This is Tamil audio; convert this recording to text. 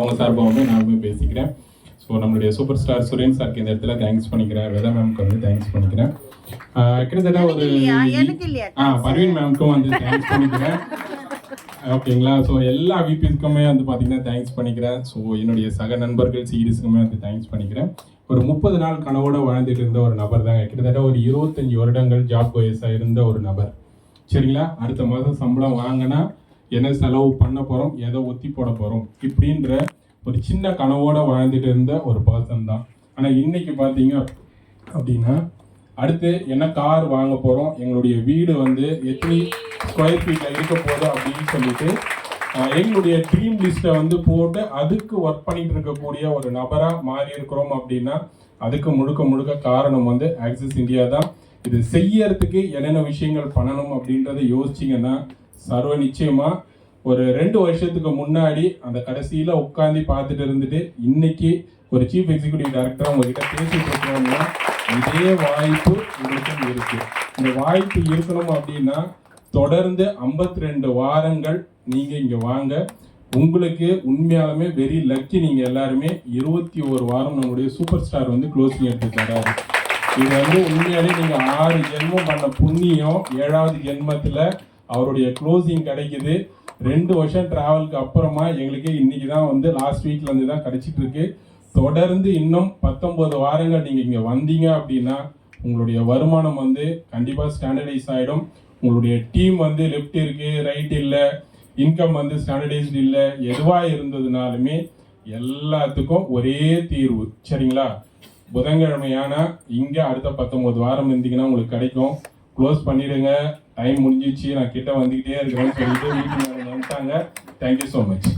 அவங்க சார்பாக வந்து நானுமே பேசிக்கிறேன். ஸோ நம்மளுடைய சூப்பர் ஸ்டார் சுரேன் சாருக்கு இந்த இடத்துல தேங்க்ஸ் பண்ணிக்கிறேன். வேதா மேம்க்கு வந்து தேங்க்ஸ் பண்ணிக்கிறேன். கிட்டத்தட்ட ஒரு பர்வீன் மேம்க்கும் வந்து தேங்க்ஸ் பண்ணிக்கிறேன். ஓகேங்களா. ஸோ எல்லா விபிஸ்க்குமே வந்து பார்த்தீங்கன்னா தேங்க்ஸ் பண்ணிக்கிறேன். ஸோ என்னுடைய சக நண்பர்கள் சீரீஸ்க்குமே வந்து தேங்க்ஸ் பண்ணிக்கிறேன். ஒரு 30 நாள் கனவோட வாழ்ந்துட்டு இருந்த ஒரு நபர் தாங்க. கிட்டத்தட்ட ஒரு 25 வருடங்கள் ஜாப் கோயஸாக இருந்த ஒரு நபர். சரிங்களா. அடுத்த மாதம் சம்பளம் வாங்கினா என்ன செலவு பண்ண போகிறோம், எதை ஒத்தி போட போகிறோம் இப்படின்ற ஒரு சின்ன கனவோட வாழ்ந்துட்டு இருந்த ஒரு பர்சன் தான். ஆனால் இன்னைக்கு பார்த்தீங்க அப்படின்னா அடுத்து என்ன கார் வாங்க போகிறோம், எங்களுடைய வீடு வந்து எத்தனை ஸ்கொயர் ஃபீட்டில் இருக்க போகுது அப்படின்னு சொல்லிட்டு எங்களுடைய ட்ரீம் லிஸ்ட்டை வந்து போட்டு அதுக்கு ஒர்க் பண்ணிட்டு இருக்கக்கூடிய ஒரு நபராக மாறி இருக்கிறோம். அப்படின்னா அதுக்கு முழுக்க முழுக்க காரணம் வந்து ஆக்சிஸ் இந்தியா தான். இது செய்யறதுக்கு என்னென்ன விஷயங்கள் பண்ணணும் அப்படின்றத யோசிச்சிங்கன்னா சர்வ நிச்சயமாக ஒரு 2 வருஷத்துக்கு முன்னாடி அந்த கடைசியில் உட்காந்து பார்த்துட்டு இருந்துட்டு இன்னைக்கு ஒரு சீஃப் எக்ஸிக்யூட்டிவ் டைரக்டராக உங்ககிட்ட பேசிட்டு இருக்கிறோம்னா இதே வாய்ப்பு உங்களுக்கும் இருக்கு. இந்த வாய்ப்பு இருக்கணும் அப்படின்னா தொடர்ந்து 52 வாரங்கள் நீங்க இங்க வாங்க. உங்களுக்கு உண்மையாலுமே வெரி லக்கி. நீங்க எல்லாருமே 21 வாரம் நம்மளுடைய சூப்பர் ஸ்டார் வந்து க்ளோசிங் எடுத்து தராரு. இது வந்து உண்மையாலே நீங்க 6 ஜென்மம் பண்ண புண்ணியம் 7வது ஜென்மத்துல அவருடைய க்ளோசிங் கிடைக்குது. 2 வருஷம் டிராவலுக்கு அப்புறமா எங்களுக்கு இன்னைக்கு தான் வந்து லாஸ்ட் வீக்ல இருந்து தான் கிடைச்சிட்டு இருக்கு. தொடர்ந்து இன்னும் 19 வாரங்கள் நீங்க இங்க வந்தீங்க அப்படின்னா உங்களுடைய வருமானம் வந்து கண்டிப்பா ஸ்டாண்டர்டைஸ் ஆயிடும். உங்களுடைய டீம் வந்து லெஃப்ட் இருக்கு, ரைட் இல்லை, இன்கம் வந்து ஸ்டாண்டர்டைஸ்டு இல்லை, எதுவாக இருந்ததுனாலுமே எல்லாத்துக்கும் ஒரே தீர்வு. சரிங்களா. புதன்கிழமையான இங்கே அடுத்த 19 வாரம் இருந்தீங்கன்னா உங்களுக்கு கிடைக்கும். க்ளோஸ் பண்ணிடுங்க, டைம் முடிஞ்சிச்சு, நான் கிட்ட வந்துக்கிட்டே இருக்கிறேன்னு சொல்லிட்டு வீட்டுக்கு வந்துட்டாங்க. Thank you so much.